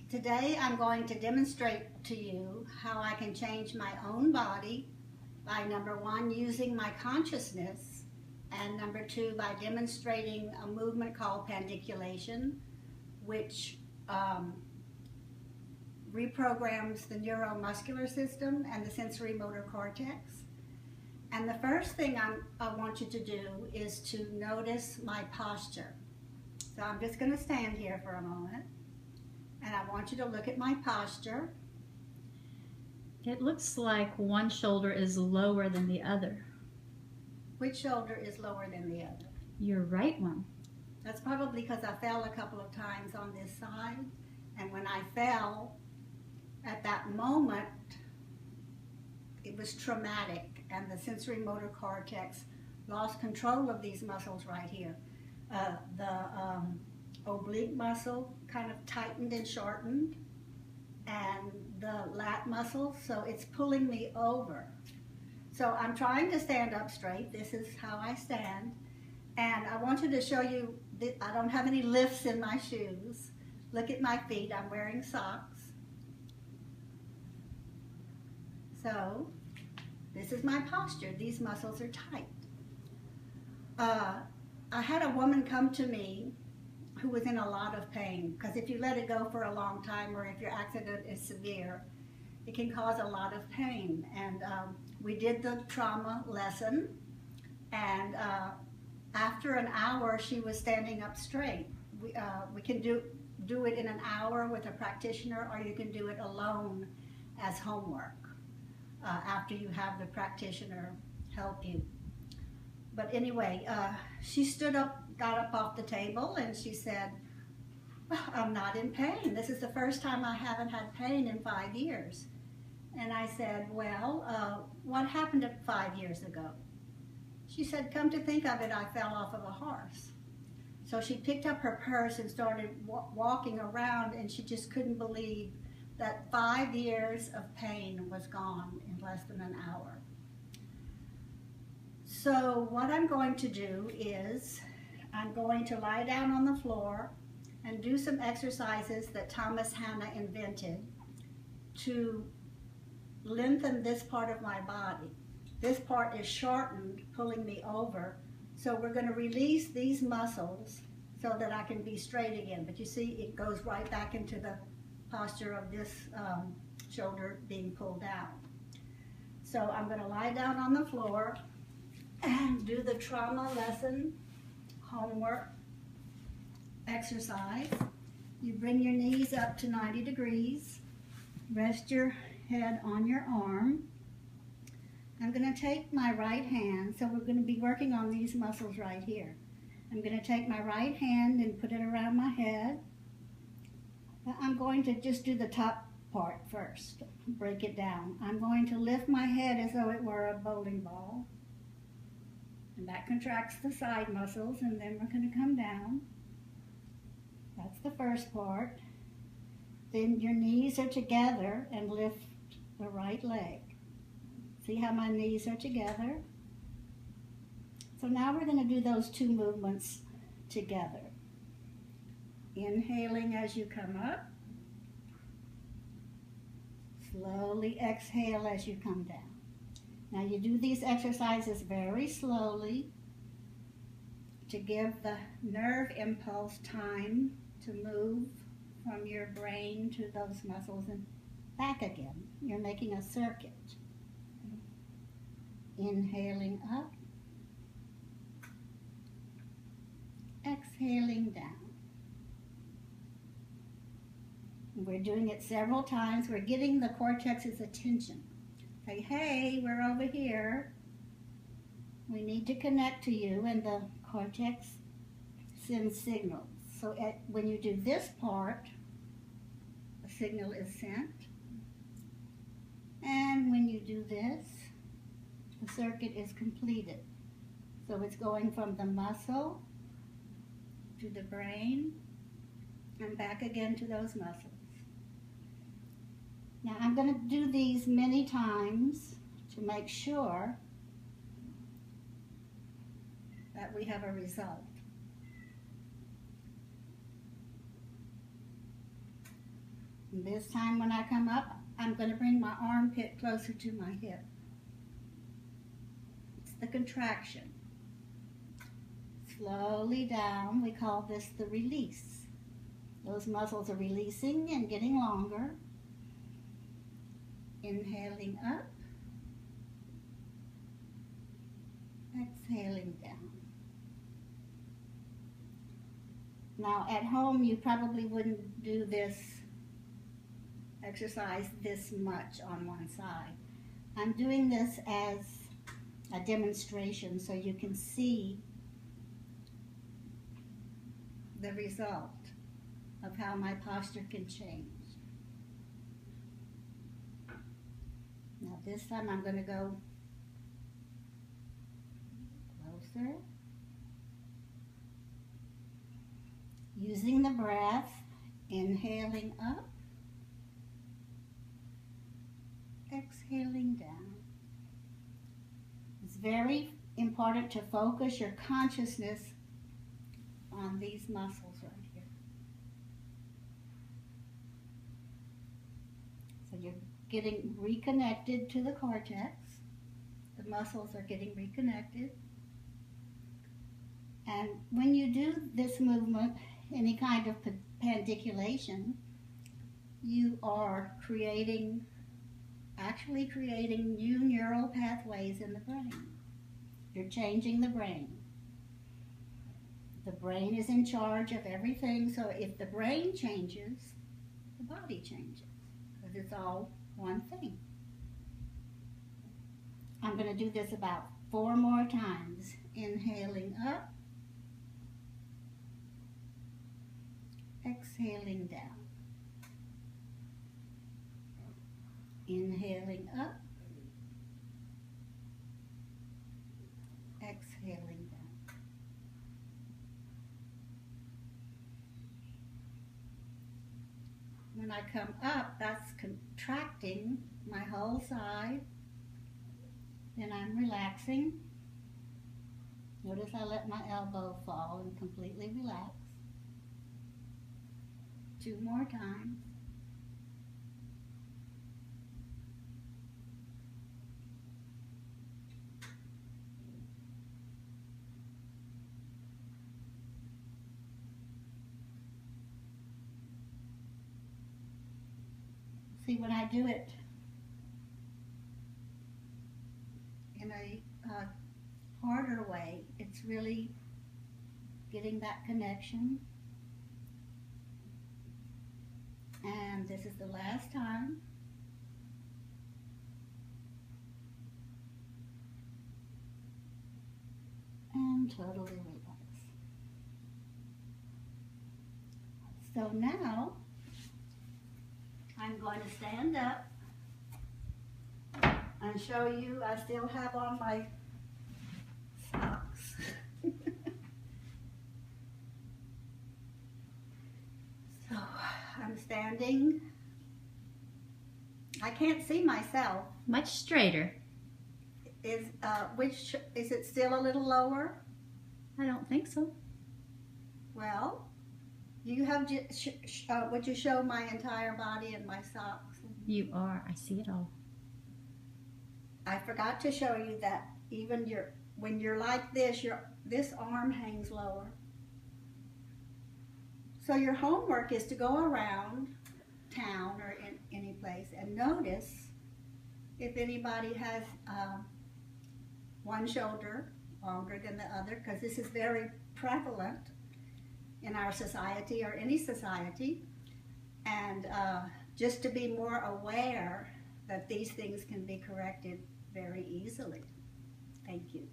Today I'm going to demonstrate to you how I can change my own body by number one, using my consciousness, and number two, by demonstrating a movement called pandiculation, which reprograms the neuromuscular system and the sensory motor cortex. And the first thing I want you to do is to notice my posture. So I'm just going to stand here for a moment, and I want you to look at my posture. It looks like one shoulder is lower than the other. Which shoulder is lower than the other? Your right one. That's probably because I fell a couple of times on this side, and when I fell, at that moment, it was traumatic, and the sensory motor cortex lost control of these muscles right here. The oblique muscle kind of tightened and shortened, and the lat muscle, so it's pulling me over. So I'm trying to stand up straight. This is how I stand, and I wanted to show you that I don't have any lifts in my shoes. Look at my feet. I'm wearing socks. So this is my posture. These muscles are tight. I had a woman come to me who was in a lot of pain, because if you let it go for a long time, or if your accident is severe, it can cause a lot of pain. And we did the trauma lesson, and after an hour she was standing up straight. We can do it in an hour with a practitioner, or you can do it alone as homework after you have the practitioner help you. But anyway, she stood up, got up off the table, and she said, "I'm not in pain. This is the first time I haven't had pain in 5 years." And I said, "Well, what happened 5 years ago?" She said, "Come to think of it, I fell off of a horse." So she picked up her purse and started walking around, and she just couldn't believe that 5 years of pain was gone in less than an hour. So what I'm going to do is I'm going to lie down on the floor and do some exercises that Thomas Hanna invented to lengthen this part of my body. This part is shortened, pulling me over. So we're going to release these muscles so that I can be straight again. But you see, it goes right back into the posture of this shoulder being pulled down. So I'm going to lie down on the floor and do the trauma lesson homework exercise. You bring your knees up to 90 degrees. Rest your head on your arm. I'm going to take my right hand, so we're going to be working on these muscles right here. I'm going to take my right hand and put it around my head. I'm going to just do the top part first, break it down. I'm going to lift my head as though it were a bowling ball. And that contracts the side muscles, and then we're going to come down. That's the first part. Then your knees are together and lift the right leg. See how my knees are together? So now we're going to do those two movements together. Inhaling as you come up. Slowly exhale as you come down. Now you do these exercises very slowly to give the nerve impulse time to move from your brain to those muscles and back again. You're making a circuit. Inhaling up, exhaling down. We're doing it several times. We're getting the cortex's attention. Say, "Hey, we're over here. We need to connect to you," and the cortex sends signals. So when you do this part, a signal is sent. And when you do this, the circuit is completed. So it's going from the muscle to the brain and back again to those muscles. Now I'm going to do these many times to make sure that we have a result. And this time when I come up, I'm going to bring my armpit closer to my hip. It's the contraction. Slowly down, we call this the release. Those muscles are releasing and getting longer. Inhaling up. Exhaling down. Now at home you probably wouldn't do this exercise this much on one side. I'm doing this as a demonstration so you can see the result of how my posture can change. Now this time I'm going to go closer. Using the breath, inhaling up, exhaling down. It's very important to focus your consciousness on these muscles right here. So you're getting reconnected to the cortex. The muscles are getting reconnected. And when you do this movement, any kind of pandiculation, you are actually creating new neural pathways in the brain. You're changing the brain. The brain is in charge of everything, so if the brain changes, the body changes, because it's all one thing. I'm going to do this about 4 more times. Inhaling up, exhaling down. Inhaling up, exhaling down. When I come up, that's contracting my whole side. Then I'm relaxing. Notice I let my elbow fall and completely relax. 2 more times. See, when I do it in a harder way, it's really getting that connection. And this is the last time. And totally relax. So now, I'm going to stand up and show you I still have on my socks. So I'm standing. I can't see myself. Much straighter. Is it still a little lower? I don't think so. Well, you have would you show my entire body and my socks? You are. I see it all. I forgot to show you that even when you're like this, this arm hangs lower. So your homework is to go around town or in any place and notice if anybody has one shoulder longer than the other, because this is very prevalent in our society or any society, and just to be more aware that these things can be corrected very easily. Thank you.